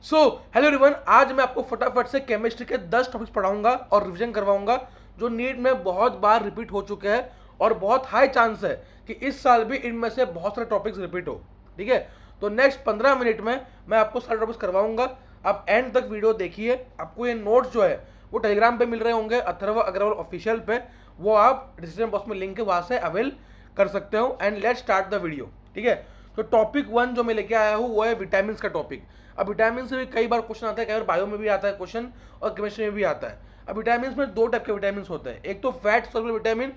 So hello everyone, आज मैं आपको फटाफट से केमिस्ट्री के 10 टॉपिक्स पढ़ाऊंगा और रिवीजन करवाऊंगा जो नीट में बहुत बार रिपीट हो चुके हैं और बहुत हाई चांस है कि इस साल भी इनमें से बहुत सारे टॉपिक्स रिपीट हो। ठीक है, तो नेक्स्ट 15 मिनट में मैं आपको सारे टॉपिक्स करवाऊंगा। आप एंड तक वीडियो देखिए। आपको ये नोट्स जो है वो टेलीग्राम पे मिल रहे होंगे, अथर्व अग्रवाल ऑफिशियल पे। वो आप डिस्क्रिप्शन बॉक्स में लिंक है, वहां से अवेल कर सकते हो। And let's start the video. ठीक है, तो टॉपिक 1 जो मैं लेके आया हूँ वो है विटामिन का टॉपिक। अब विटामिन से भी कई बार क्वेश्चन आता है, कई बार बायो में भी आता है क्वेश्चन और केमिस्ट्री में भी आता है। अब विटामिन में दो टाइप के विटामिन होते हैं, एक तो फैट सोल्यूबल विटामिन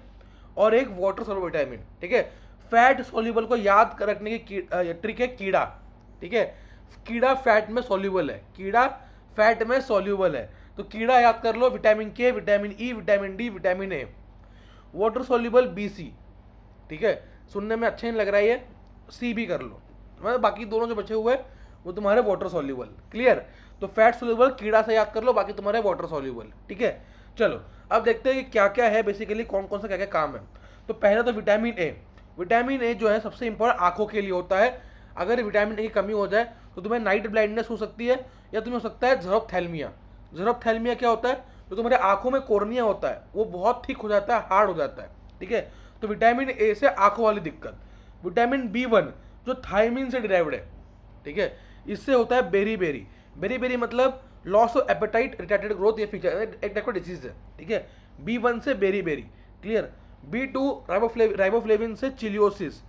और एक वाटर सोल्यूबल विटामिन। ठीक है, फैट सोल्यूबल को याद रखने की ट्रिक है कीड़ा। ठीक है, कीड़ा फैट में सोल्यूबल है, कीड़ा फैट में सोल्यूबल है, तो कीड़ा याद कर लो। विटामिन के, vitamin E, vitamin D, vitamin A. Water soluble BC। ठीक है, सुनने में अच्छा नहीं लग रहा है, ये सी भी कर लो। मतलब बाकी दोनों जो बचे हुए हैं वो तुम्हारे वाटर सॉल्यूबल। क्लियर, तो फैट सॉल्यूबल कीड़ा से याद कर लो, बाकी तुम्हारे वाटर सॉल्यूबल। ठीक है, चलो अब देखते हैं कि क्या क्या है, बेसिकली कौन कौन सा क्या क्या काम है। तो पहला तो विटामिन ए। विटामिन ए जो है सबसे इंपॉर्टेंट आंखों के लिए होता है। अगर विटामिन ए की कमी हो जाए तो तुम्हें नाइट ब्लाइंडनेस हो सकती है, या तुम्हें हो सकता है ज़ेरोप्थैल्मिया। ज़ेरोप्थैल्मिया क्या होता है? जो तुम्हारे आंखों में कॉर्निया होता है वो बहुत थिक हो जाता है, हार्ड हो जाता है। ठीक है, तो विटामिन ए से आंखों वाली दिक्कत। विटामिन B1 जो थायमिन से डिराइव्ड है। ठीक है, इससे होता है बेरी बेरी। बेरी बेरी मतलब loss of appetite, retarded growth, ये फीचर एक टाइप का डिजीज है। ठीक है, B1 से beriberi. Clear, B2 riboflavin से चिलियोसिस।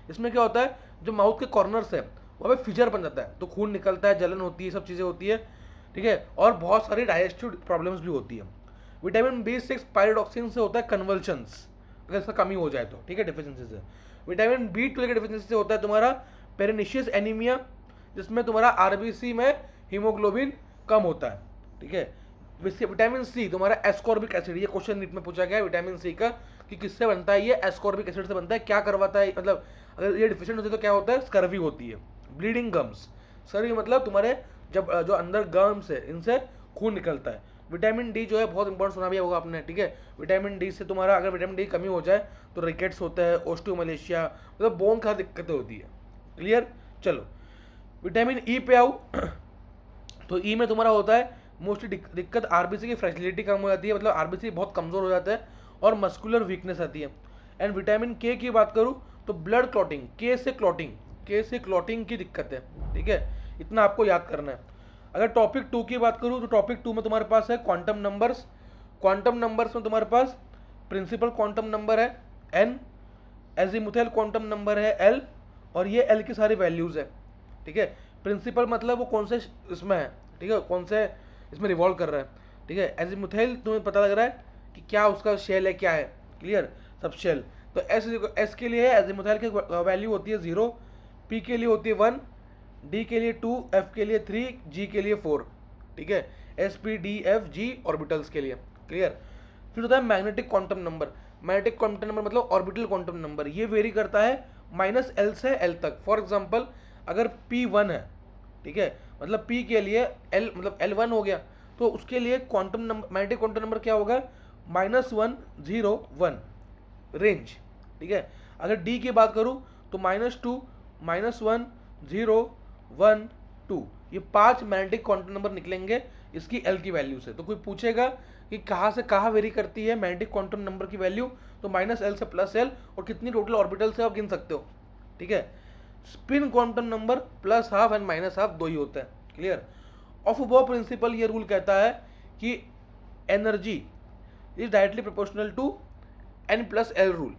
इसमें क्या होता है, जो माउथ के कॉर्नर्स है वहाँ पे फिजर बन जाता है, तो खून निकलता है, जलन होती है, सब चीज़ें होती है। ठीक है, और बहुत सारी डाइजेस्टिव प्रॉब्लम्स भी होती है। विटामिन B6 पायरोडॉक्सिन से होता है कन्वल्शंस, अगर इसका कमी हो जाए तो। ठीक है, डिफिशिएंसी से। विटामिन B12 के डिफिशिएंसी से होता है तुम्हारा पेरिनिशियस एनीमिया, जिसमें तुम्हारा RBC में हीमोग्लोबिन कम होता है। ठीक है, विटामिन C तुम्हारा एस्कॉर्बिक एसिड, ये क्वेश्चन नीट में पूछा गया है विटामिन C का कि किससे बनता है। ये एस्कॉर्बिक एसिड से बनता है। क्या करवाता है, मतलब अगर ये डिफिशिएंट होती है तो क्या होता है, स्कर्वी होती है, ब्लीडिंग गम्स। स्कर्वी मतलब तुम्हारे जब जो अंदर गम्स है इनसे खून निकलता है। विटामिन डी जो है बहुत इंपॉर्टेंट, सुना भी होगा आपने। ठीक है, विटामिन डी से तुम्हारा अगर विटामिन डी कमी हो जाए तो रिकेट्स होता है, ओस्टियोमलेशिया, मतलब बोन का दिक्कतें होती है। क्लियर, चलो विटामिन ई पे आओ। तो ई में तुम्हारा होता है मोस्टली दिक्कत आरबीसी की फ्रेजिलिटी कम हो जाती है, मतलब आरबीसी बहुत कमजोर हो जाता है और मस्कुलर वीकनेस आती है। एंड विटामिन के की बात करूँ तो ब्लड क्लॉटिंग, के से क्लॉटिंग की दिक्कत है। ठीक है, इतना आपको याद करना है। अगर टॉपिक 2 की बात करूँ तो टॉपिक 2 में तुम्हारे पास है क्वांटम नंबर्स। क्वांटम नंबर्स में तुम्हारे पास प्रिंसिपल क्वांटम नंबर है n, एजीमुथल क्वांटम नंबर है l, और ये l की सारी वैल्यूज है। ठीक है, प्रिंसिपल मतलब वो कौन से इसमें है, ठीक है, कौन से इसमें रिवॉल्व कर रहा है। ठीक है, एजीमुथल तुम्हें पता लग रहा है कि क्या उसका शेल है, क्या है। क्लियर, सब शेल। तो एस के लिए है, एजीमुथल की वैल्यू होती है 0, पी के लिए होती है 1, डी के लिए 2, एफ के लिए 3, जी के लिए 4। ठीक है, SP, D, F, G orbitals के लिए। क्लियर, फिर होता है magnetic quantum number. Magnetic quantum number मतलब ऑर्बिटल क्वांटम नंबर, ये वेरी करता है -L से L तक। फॉर एग्जांपल अगर P1 है, ठीक है, मतलब P के लिए L मतलब L1 हो गया, तो उसके लिए quantum number, magnetic quantum number क्या होगा, -101 रेंज। ठीक है, अगर D की बात करूं तो -2, -1, 0, 1, 2, ये 5 मैग्नेटिक क्वांटम नंबर निकलेंगे इसकी L की वैल्यू से। तो कोई पूछेगा कि कहाँ से कहाँ वेरी करती है मैग्नेटिक क्वांटम नंबर की वैल्यू, तो -L से +L, और कितनी टोटल ऑर्बिटल से आप गिन सकते हो। ठीक है, स्पिन क्वांटम नंबर +12 एंड -12 दो ही होता है। क्लियर, ऑफ बॉ प्रिंसिपल ये रूल कहता है कि energy is directly proportional to N+L rule.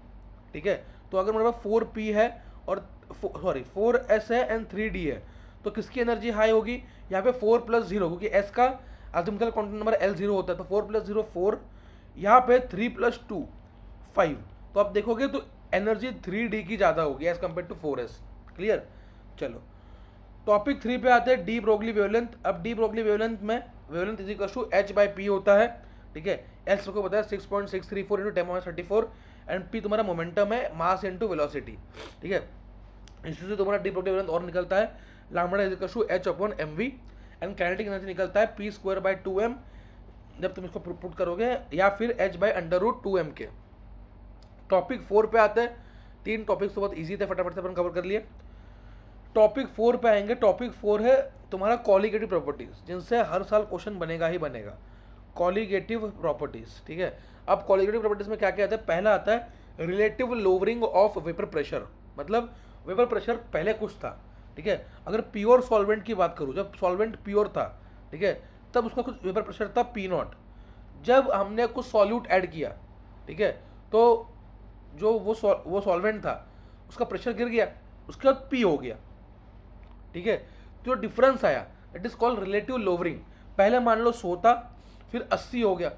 ठीक है, तो अगर मेरे पास 4P है और 4S है एंड 3D है, तो किसकी एनर्जी हाई होगी, यहाँ पे 4 + 0, क्योंकि S का एटॉमिकल क्वांटम नंबर L0 होता है, तो 4 + 0 4, यहाँ पे 3 + 2 5, तो आप देखोगे तो एनर्जी 3D की ज़्यादा होगी as compare to 4S। Clear, चलो टॉपिक 3 पे आते हैं, डी ब्रोगली वेवलेंथ। अब डी ब्रोगली वेवलेंथ में wavelength is equal to H/P होता है। ठीक है, एल सबको पता है 6.634 × 10⁻34, एंड पी तुम्हारा मोमेंटम है, मास इनटू वेलोसिटी। ठीक है, इससे तुम्हारा डी ब्रोगली वेवलेंथ और निकलता है lambda is equal to H/mv, and kinetic energy निकलता है P²/2m जब तुम इसको पुट करोगे, या फिर H/√2m के। टॉपिक 4 पे आते हैं, 3 टॉपिक्स तो बहुत ईजी थे, फटाफट से अपन कवर कर लिए। टॉपिक 4 पे आएंगे। टॉपिक 4 है तुम्हारा कॉलिगेटिव प्रॉपर्टीज, जिनसे हर साल क्वेश्चन बनेगा ही बनेगा। कॉलिगेटिव प्रॉपर्टीज, ठीक है। अब कॉलिगेटिव प्रॉपर्टीज में क्या क्या आता है? पहला आता है relative lowering of vapour pressure, मतलब वेपर प्रेशर पहले कुछ था, ठीक है। अगर प्योर सॉल्वेंट की बात करूँ, जब सॉल्वेंट प्योर था, ठीक है, तब उसका कुछ वेपर प्रेशर था पी नॉट। जब हमने कुछ सॉल्यूट ऐड किया, ठीक है, तो जो वो सॉल्वेंट था उसका प्रेशर गिर गया, उसके बाद पी हो गया, ठीक है। तो डिफरेंस आया, it is called relative lowering. पहले मान लो 100 था, फिर 80 हो गया,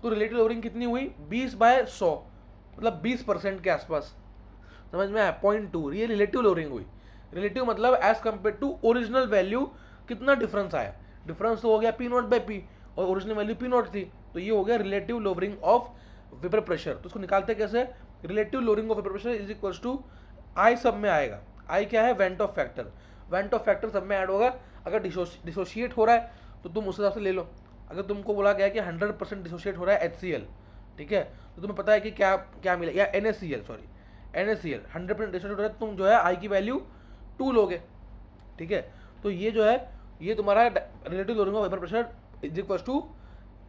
तो रिलेटिव लोअरिंग कितनी हुई? 20/100, मतलब 20% के आसपास, समझ में आया? 0.2, ये रिलेटिव लोअरिंग हुई। रिलेटिव मतलब as compare to original value कितना डिफरेंस आया। डिफरेंस तो हो गया पी नॉट बाई पी, और ओरिजिनल वैल्यू पी नॉट थी, तो ये हो गया relative lowering of vapour pressure. तो उसको निकालते कैसे? Relative lowering of vapour pressure is equals to I, सब में आएगा। आई क्या है? Van't Hoff factor. Van't Hoff factor सब में ऐड होगा। अगर डिसोशिएट हो रहा है तो तुम उस हिसाब से ले लो। अगर तुमको बोला गया कि 100% डिसोशिएट हो रहा है HCl, ठीक है, तो तुम्हें पता है कि क्या क्या मिलेगा, या NaCl, सॉरी NaCl 100% डिसोशिएट हो रहा है, तुम जो है आई की वैल्यू 2 लोगे, ठीक है। तो ये जो है, ये तुम्हारा relative lowering of vapour pressure is equals to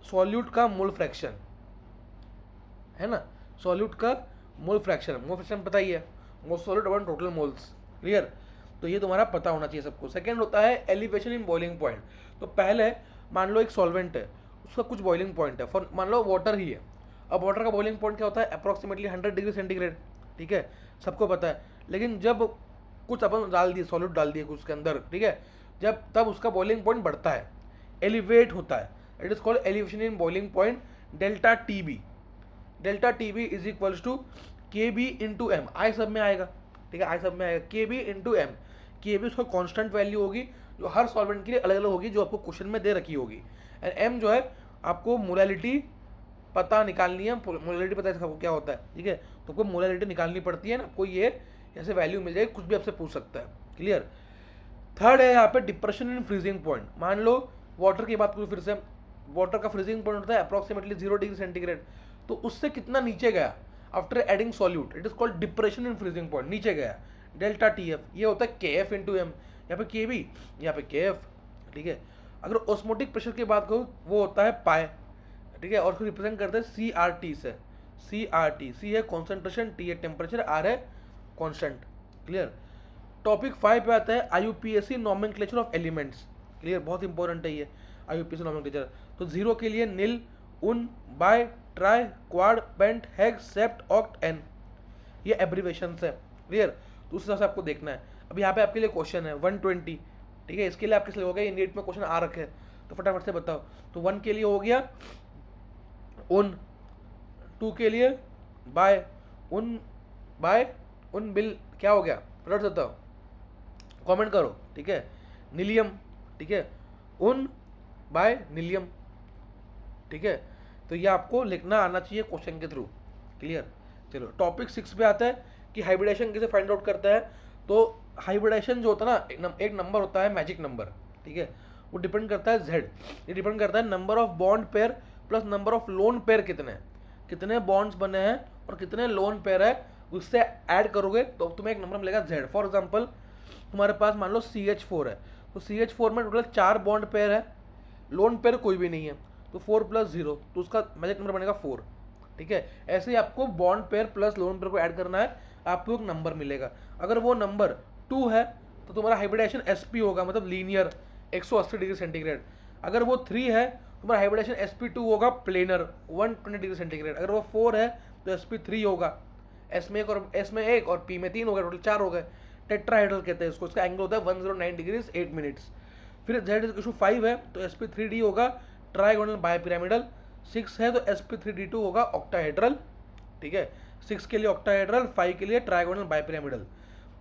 solute का मोल फ्रैक्शन, है ना। सॉल्यूट का मोल फ्रैक्शन पता ही है, most solute upon total moles, clear. तो ये तुम्हारा पता होना चाहिए सबको। सेकंड होता है एलिवेशन इन बॉइलिंग पॉइंट। तो पहले मान लो एक सॉल्वेंट है, उसका कुछ बॉइलिंग पॉइंट है, फॉर मान लो वाटर ही है। अब वाटर का बॉइलिंग पॉइंट क्या होता है? अप्रॉक्सीमेटली 100 डिग्री सेंटीग्रेड, ठीक है, सबको पता है। लेकिन जब कुछ अपन डाल दिए, सॉल्यूट डाल दिए कुछ उसके अंदर, ठीक है, जब तब उसका बॉइलिंग पॉइंट बढ़ता है, एलिवेट होता है। It is called elevation in boiling point, delta TB। Delta TB is equals to KB into M. I सब में आएगा, ठीक है, आई सब में आएगा, KB इंटू एम। KB उसका कांस्टेंट वैल्यू होगी, जो हर सॉल्वेंट के लिए अलग अलग होगी, जो आपको क्वेश्चन में दे रखी होगी। एंड एम जो है, आपको मोलैलिटी पता निकालनी है। मोलैलिटी पता है इसका क्या होता है, ठीक है, तो आपको मोलैलिटी निकालनी पड़ती है ना, आपको ये ऐसे वैल्यू मिल जाएगी, कुछ भी आपसे पूछ सकता है, क्लियर। थर्ड है यहाँ पे डिप्रेशन इन फ्रीजिंग पॉइंट। मान लो वाटर की बात करूँ फिर से, वाटर का फ्रीजिंग पॉइंट होता है अप्रॉक्सीमेटली 0 डिग्री सेंटीग्रेड, तो उससे कितना नीचे गया after adding solute, it is called depression in freezing point, नीचे गया, डेल्टा TF। ये होता है KF इंटू एम, यहाँ पे KB, यहाँ पे KF, ठीक है। अगर ऑस्मोटिक प्रेशर की बात करूँ, वो होता है पाए, ठीक है, और उसको रिप्रेजेंट करते हैं CRT से। CRT, C है कॉन्सेंट्रेशन, T है टेम्परेचर, R है कॉन्स्टेंट, क्लियर। टॉपिक 5 पे आता है IUPAC nomenclature of elements, clear, बहुत इंपॉर्टेंट है ये IUPAC नॉमेनक्लेचर। तो 0 के लिए nil, un, bi, tri, quad, pent, hex, sept, oct, enn, ये एब्रीवेशन है, क्लियर। तो उस हिसाब से आपको देखना है। अब यहाँ पे आपके लिए क्वेश्चन है 120, ठीक है, इसके लिए आपके लिए हो गया, ये नीट में क्वेश्चन आ रखे हैं, तो फटाफट से बताओ। तो 1 के लिए हो गया उन, 2 के लिए बाय, उन बाय, उन बिल, क्या हो गया फटाफट से बताओ, कमेंट करो, ठीक है। नीलियम, ठीक है, उन बाय नीलियम, ठीक है। तो ये आपको लिखना आना चाहिए क्वेश्चन के थ्रू, क्लियर। चलो टॉपिक 6 पे आता है कि हाइब्रिडेशन कैसे फाइंड आउट करता है। तो हाइब्रिडेशन जो होता है ना, एक नंबर होता है मैजिक नंबर, ठीक है, वो डिपेंड करता है Z। ये डिपेंड करता है number of bond pair plus number of lone pair, कितने बॉन्ड्स बने हैं और कितने लोन पेयर है, उससे ऐड करोगे तो तुम्हें एक नंबर मिलेगा Z। फॉर एग्जाम्पल तुम्हारे पास मान लो CH4 है, तो CH4 में टोटल 4 बॉन्ड पेयर है, लोन पेयर कोई भी नहीं है, तो 4 + 0, तो उसका मैजिक नंबर बनेगा 4, ठीक है। ऐसे ही आपको bond pair plus lone pair को ऐड करना है, आपको एक नंबर मिलेगा। अगर वो नंबर 2 है तो तुम्हारा हाइब्रिडेशन SP होगा, मतलब लीनियर 180 डिग्री सेंटीग्रेड। अगर वो 3 है तुम्हारा हाइब्रिडेशन SP2 होगा, प्लेनर 120 डिग्री सेंटीग्रेड। अगर वो 4 है तो SP3 होगा, S में 1 और P में 3 हो गए, टोटल 4 हो गए। टेट्राहेड्रल कहते हैं इसको, इसका एंगल होता है 109 डिग्रीज 8 मिनट्स। फिर Z 5 है तो SP3D होगा, ट्राइगोनल बायपिरामिडल। 6 है तो SP3D2 होगा, ऑक्टाहेड्रल, ठीक है। 6 के लिए ऑक्टाहेड्रल, 5 के लिए ट्राइगोनल बायपिरामिडल,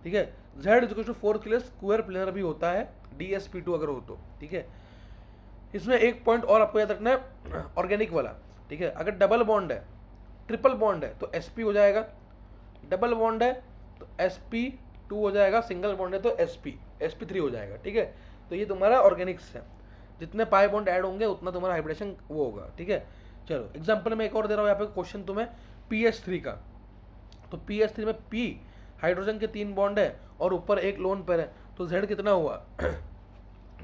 ठीक है। Z 4 के लिए स्क्वायर प्लेनर भी होता है, DSP2 अगर हो तो, ठीक है। इसमें एक पॉइंट और आपको याद रखना है, ऑर्गेनिक वाला, ठीक है। अगर डबल बॉन्ड है, ट्रिपल बॉन्ड है तो SP हो जाएगा, डबल बॉन्ड है तो SP2 हो जाएगा, सिंगल बॉन्ड है तो SP3 हो जाएगा, ठीक है। तो ये तुम्हारा ऑर्गेनिक्स है, जितने पाई बॉन्ड ऐड होंगे उतना तुम्हारा हाइब्रिडेशन वो होगा, ठीक है। चलो एग्जांपल में एक और दे रहा हूँ यहाँ पे क्वेश्चन तुम्हें PH3 का। तो PH3 में P हाइड्रोजन के 3 बॉन्ड है और ऊपर एक लोन पेयर है, तो z कितना हुआ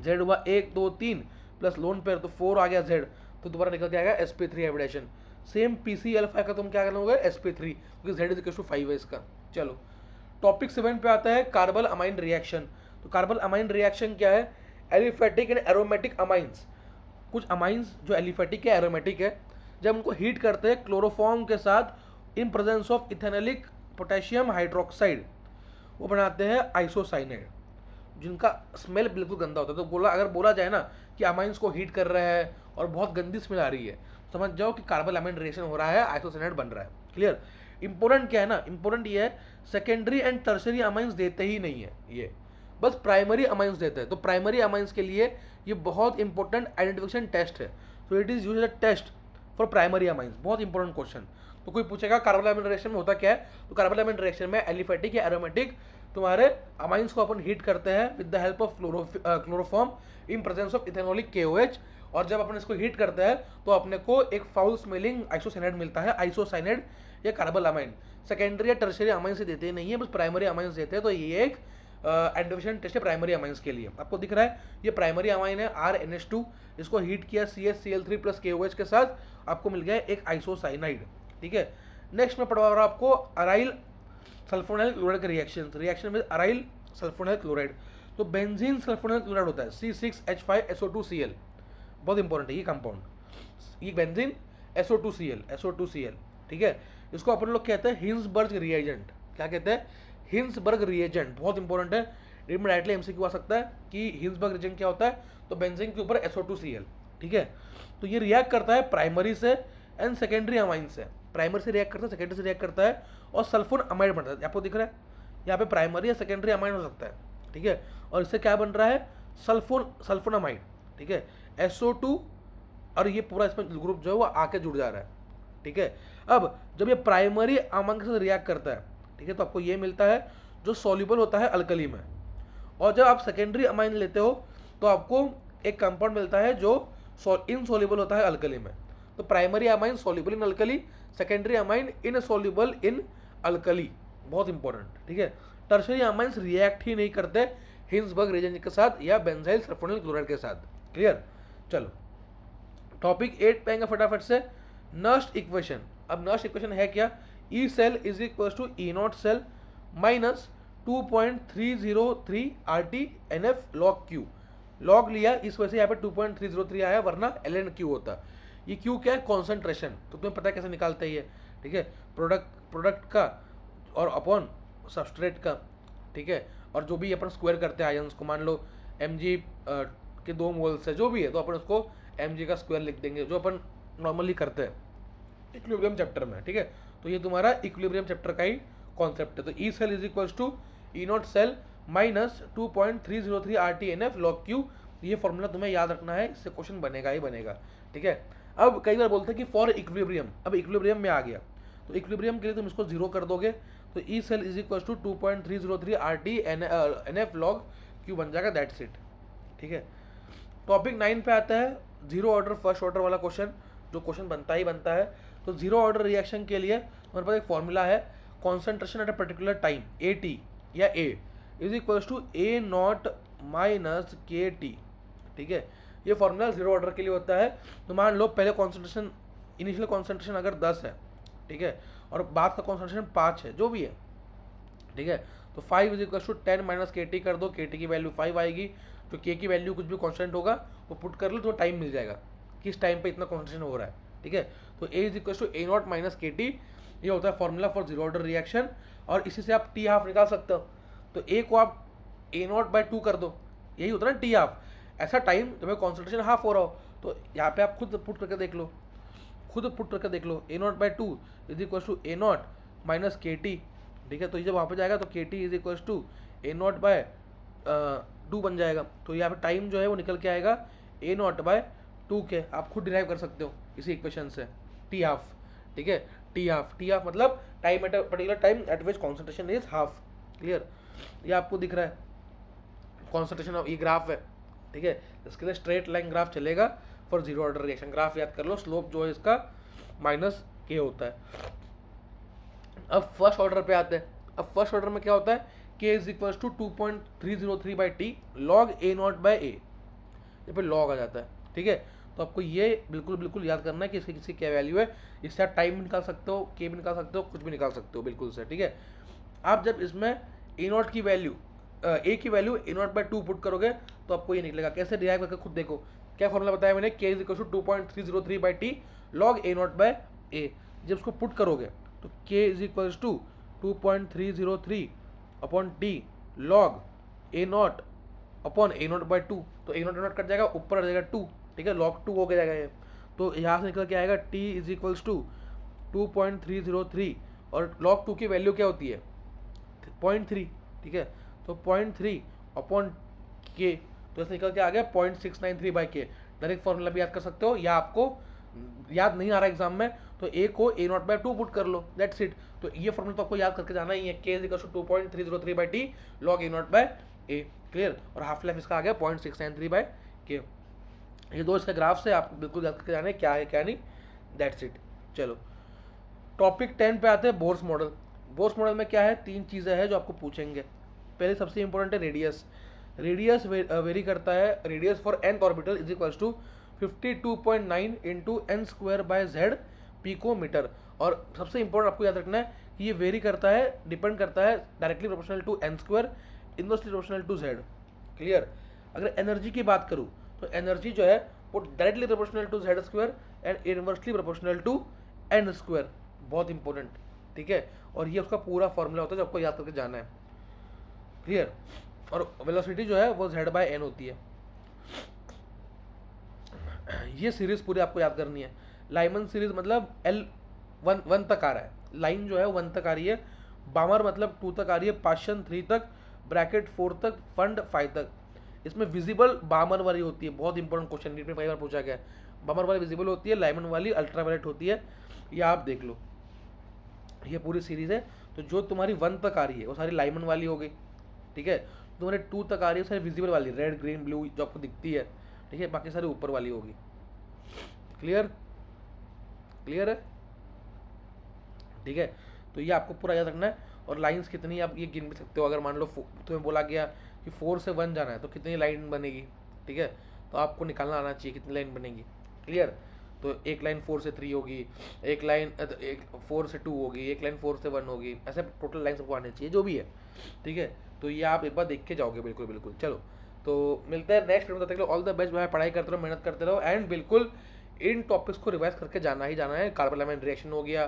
z हुआ 1 2 3 प्लस लोन पेयर तो 4 आ गया z, तो दोबारा निकल के आएगा sp3 हाइब्रिडेशन। सेम pCl5 का तुम क्या करना होगा sp3, क्योंकि z इज 5 है इसका। चलो टॉपिक 7 पे आता है कार्बल अमाइन रिएक्शन। तो कार्बल अमाइन रिएक्शन क्या है? एलिफेटिक एंड एरोमेटिक अमाइंस, कुछ अमाइंस जो एलिफेटिक है एरोमेटिक है, जब उनको हीट करते हैं क्लोरोफॉर्म के साथ in presence of ethanolic potassium hydroxide, वो बनाते हैं आइसोसाइनेट, जिनका स्मेल बिल्कुल गंदा होता है। तो अगर बोला जाए ना कि अमाइंस को हीट कर रहा है और बहुत गंदी स्मेल आ रही है, समझ जाओ कि कार्बल अमाइन रिएक्शन हो रहा है, आइसोसाइनेट बन रहा है। क्लियर? इंपॉर्टेंट क्या है ना, इंपॉर्टेंट ये है सेकेंडरी एंड टर्शरी अमाइंस देते ही नहीं है ये, बस प्राइमरी अमाइंस देते हैं। तो प्राइमरी अमाइंस के लिए ये बहुत इंपॉर्टेंट आइडेंटिफिकेशन टेस्ट है। तो it is used as a test for primary amines. बहुत इंपॉर्टेंट क्वेश्चन। तो कोई पूछेगा कार्बन अमाइन रिएक्शन में होता क्या है, तो कार्बन अमाइन रिएक्शन में एलिफेटिक या एरोमेटिक तुम्हारे अमाइंस को अपन हीट करते हैं with the help of chloroform in presence of ethanolic KOH, और जब अपन इसको हीट करते हैं तो अपने को एक फाउल स्मेलिंग आइसोसाइनेट मिलता है, आइसोसाइनेट या कार्बल अमाइन। सेकेंडरी या टर्शियरी अमाइन से देते नहीं है, बस प्राइमरी अमाइन देते हैं। तो ये एक आइडेंटिफिकेशन टेस्ट है प्राइमरी अमाइंस के लिए। आपको दिख रहा है ये प्राइमरी अमाइन है RNH2, इसको हीट किया CH Cl3 प्लस KOH के साथ, आपको मिल गया एक आइसोसाइनाइड। ठीक है, नेक्स्ट में पढ़वा रहा हूं आपको अराइल सल्फोनाइल क्लोराइड के रिएक्शन में अराइल सल्फोनाइल क्लोराइड। तो बेंजीन सल्फोनाइल क्लोराइड होता है C6H5SO2Cl, बहुत इंपॉर्टेंट है ये कंपाउंड, ये बेंजीन SO2Cl। ठीक है, इसको अपन लोग कहते हैं हिंसबर्ग रिएजेंट। क्या कहते हैं? हिंसबर्ग रिएजेंट, बहुत इंपॉर्टेंट है। में डायरेक्टली MCQ आ सकता है कि हिंसबर्ग रिएजेंट क्या होता है, तो बेंजीन के ऊपर SO2Cl। ठीक है, तो ये रिएक्ट करता है प्राइमरी से एंड सेकेंडरी अमाइन से। प्राइमरी से रिएक्ट करता है, सेकेंडरी से रिएक्ट करता है और सल्फोन अमाइड बनता है। आपको दिख रहा है यहाँ पे प्राइमरी या सेकेंडरी अमाइन हो सकता है। ठीक है, और इससे क्या बन रहा है? Sulphone amide. ठीक है, SO2, और ये पूरा इसमें ग्रुप जो है वो आके जुड़ जा रहा है। ठीक है, अब जब ये प्राइमरी अमाइन के साथ रिएक्ट करता है, ठीक है, तो आपको ये मिलता है जो सॉल्युबल होता है अल्कली में, और जब आप सेकेंडरी अमाइन लेते हो तो आपको एक कंपाउंड मिलता है जो इनसॉल्युबल होता है अल्कली में। तो primary amine soluble in alkali, secondary amine insoluble in alkali, बहुत इंपॉर्टेंट। ठीक है, टर्शरी अमाइंस रिएक्ट ही नहीं करते हिंसबर्ग रिएजेंट के साथ या बेंजाइल सल्फोनाइल क्लोराइड के साथ। क्लियर? चलो टॉपिक 8 पे आएंगे फटाफट से, नस्ट इक्वेशन। अब नस्ट इक्वेशन है क्या? E cell is equal to E0 cell minus 2.303 RT/NF log Q। Log लिया इस वजह से यहाँ पे 2.303 आया, वरना ln Q होता। ये Q क्या है? कॉन्सेंट्रेशन। तो तुम्हें पता है कैसे निकालते हैं ये। ठीक है, प्रोडक्ट का और अपॉन सबस्ट्रेट का। ठीक है, और जो भी अपन स्क्वायर करते हैं आयंस को, मान लो Mg के 2 मोल्स है जो भी है, तो अपन उसको Mg का स्क्वायर लिख देंगे, जो अपन नॉर्मली करते हैं इक्विलिब्रियम चैप्टर में। ठीक है, तो ये तुम्हारा इक्विलिब्रियम चैप्टर का ही कॉन्सेप्ट है। तो E cell is equal to E0 cell minus 2.303 RT/NF log Q। ये फॉर्मूला तुम्हें याद रखना है, इससे क्वेश्चन बनेगा ही बनेगा। ठीक है, अब कई बार बोलते हैं कि फॉर इक्विलिब्रियम, अब इक्विलिब्रियम में आ गया तो इक्विलिब्रियम के लिए तुम इसको 0 कर दोगे, तो E cell is equal to 2.303 RT/NF log Q बन जाएगा, दैट्स इट। ठीक है, टॉपिक 9 पे आता है जीरो ऑर्डर फर्स्ट ऑर्डर वाला क्वेश्चन, जो क्वेश्चन बनता ही बनता है। तो जीरो ऑर्डर रिएक्शन के लिए हमारे पास एक फॉर्मूला है, concentration at a particular time AT या A is equal to A0 minus KT। ठीक है, ये फॉर्मूला जीरो ऑर्डर के लिए होता है। तो मान लो पहले कॉन्सेंट्रेशन, इनिशियल कॉन्सेंट्रेशन अगर 10 है, ठीक है, और बाद का कॉन्सेंट्रेशन 5 है, जो भी है, ठीक है, तो 5 is equal to 10 minus KT कर दो, KT की वैल्यू 5 आएगी, जो K की वैल्यू कुछ भी कॉन्स्टेंट होगा वो पुट कर लो, तो टाइम मिल जाएगा किस टाइम पे इतना कॉन्सेंट्रेशन हो रहा है। ठीक है, तो A is equal to A0 minus KT, ये होता है formula for zero order reaction, और इसी से आप T हाफ निकाल सकते हो। तो A को आप A0/2 कर दो, यही होता है ना T हाफ। ऐसा टाइम जब कॉन्सेंट्रेशन हाफ हो रहा हो, तो यहाँ पे आप खुद पुट करके देख लो, A0/2 is equal to A0 minus KT। ठीक है, तो ये जब वहाँ पे जाएगा तो KT is equal to A0/2 बन जाएगा। तो यहाँ पे टाइम जो है वो निकल के आएगा A0/2 के, आप खुद डिराइव कर सकते हो इसी इक्वेशन से, T हाफ। ठीक है, T हाफ मतलब time eight a particular time eight which concentration is half. Clear? ये आपको दिख रहा है कॉन्सेंट्रेशन ऑफ, ये ग्राफ है। ठीक है, इसके लिए स्ट्रेट लाइन ग्राफ चलेगा for zero order reaction. Graph याद कर लो, स्लोप जो है इसका -K होता है। अब फर्स्ट ऑर्डर पे आते हैं। अब फर्स्ट ऑर्डर में क्या होता है? के is equals to 2.303/t log a naught by A, ये पे लॉग आ जाता है, ठीक है। तो आपको ये बिल्कुल बिल्कुल याद करना है कि इसकी किसी क्या वैल्यू है। इससे आप टाइम भी निकाल सकते हो, के भी निकाल सकते हो, कुछ भी निकाल सकते हो बिल्कुल से, ठीक है। आप जब इसमें ए नॉट की वैल्यू ए की value A naught by 2 put करोगे तो आपको ये निकलेगा। कैसे डिराइव करके खुद देखो, क्या फॉर्मूला बताया मैंने, K is equal to 2.303/t log a naught by A. जब इसको पुट करोगे तो K is equal to 2.303/t log a naught upon A naught by 2, तो ए नॉट कट जाएगा, ऊपर आ जाएगा 2, ठीक है, log 2 हो गया जाएगा ये। तो यहाँ से निकल के आएगा t इज इक्वल्स टू 2.303 और log 2 की वैल्यू क्या होती है 0.3, ठीक है। तो 0.3 अपॉन के, तो ऐसे निकल के आ गया 0.693/k। डायरेक्ट फॉर्मूला भी याद कर सकते हो, या आपको याद नहीं आ रहा एग्जाम में तो ए को ए नॉट बाय 2 पुट कर लो, दैट्स इट। तो ये फॉर्मूला तो आपको याद करके जाना ही है, के is equal to 2.303/t log A naught by A, clear. और हाफ लाइफ इसका आ गया 0.693/k। ये दो इसके ग्राफ से आपको बिल्कुल याद करके जाना है क्या है क्या नहीं, दैट्स इट। चलो टॉपिक 10 पे आते हैं, बोर्स मॉडल। बोर्स मॉडल में क्या है, 3 चीज़ें हैं जो आपको पूछेंगे। पहले सबसे इंपॉर्टेंट है रेडियस। रेडियस वेरी करता है, radius for nth orbital is equals to 52.9 into n square by z picometre. और सबसे इंपॉर्टेंट आपको याद रखना है कि ये वेरी करता है, डिपेंड करता है directly proportional to n square, inversely proportional to z, clear. अगर एनर्जी की बात करूँ तो एनर्जी जो है वो directly proportional to z square and inversely proportional to n square, बहुत इंपॉर्टेंट, ठीक है। और ये उसका पूरा फॉर्मूला होता है जो आपको याद करके जाना है, क्लियर। और वेलोसिटी जो है वो z बाय एन होती है। ये सीरीज पूरी आपको याद करनी है। लाइमन सीरीज मतलब L 1 तक आ रहा है, लाइन जो है 1 तक आ रही है, बामर मतलब 2 तक आ रही है, पाशन 3 तक, ब्रैकेट 4 तक, फंड 5 तक। इसमें विजिबल बामर वाली होती है, बहुत इंपॉर्टेंट क्वेश्चन नीट में कई बार पूछा गया है। बामर वाली विजिबल होती है, लाइमन वाली अल्ट्रावायलेट होती है, ये आप देख लो। ये पूरी सीरीज है, तो जो तुम्हारी 1 तक आ रही है वो सारी लाइमन वाली हो गई, ठीक है। तुम्हारे 2 तक आ रही है सारी विजिबल वाली, रेड ग्रीन ब्लू जो आपको दिखती है, ठीक है। बाकी सारी ऊपर वाली होगी, क्लियर, क्लियर है, ठीक है। तो ये आपको पूरा याद रखना है। और लाइंस कितनी आप ये गिन भी सकते हो। अगर मान लो तुम्हें बोला गया कि 4 से 1 जाना है तो कितनी लाइन बनेगी, ठीक है। तो आपको निकालना आना चाहिए कितनी लाइन बनेगी, क्लियर। तो एक लाइन 4 से 3 होगी, एक लाइन 4 से 2 होगी, एक लाइन 4 से 1 होगी, ऐसे टोटल लाइन सबको आनी चाहिए जो भी है, ठीक है। तो ये आप एक बार देख के जाओगे, बिल्कुल बिल्कुल। चलो तो मिलते हैं नेक्स्ट वीडियो में, तब तक ऑल द बेस्ट। भाई पढ़ाई करते रहो, मेहनत करते रहो, एंड बिल्कुल इन टॉपिक्स को रिवाइज करके जाना ही जाना है। कार्बन लैमिन रिएक्शन हो गया,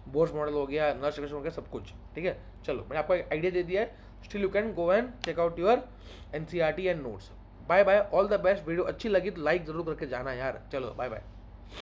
बोर्स मॉडल हो गया, नर्स रिएक्शन हो गया, सब कुछ, ठीक है। चलो मैंने आपको एक आइडिया दे दिया है, still you can go and check out your NCERT and notes. Bye bye, all the best. Video अच्छी लगी तो लाइक जरूर करके जाना यार। चलो बाय बाय।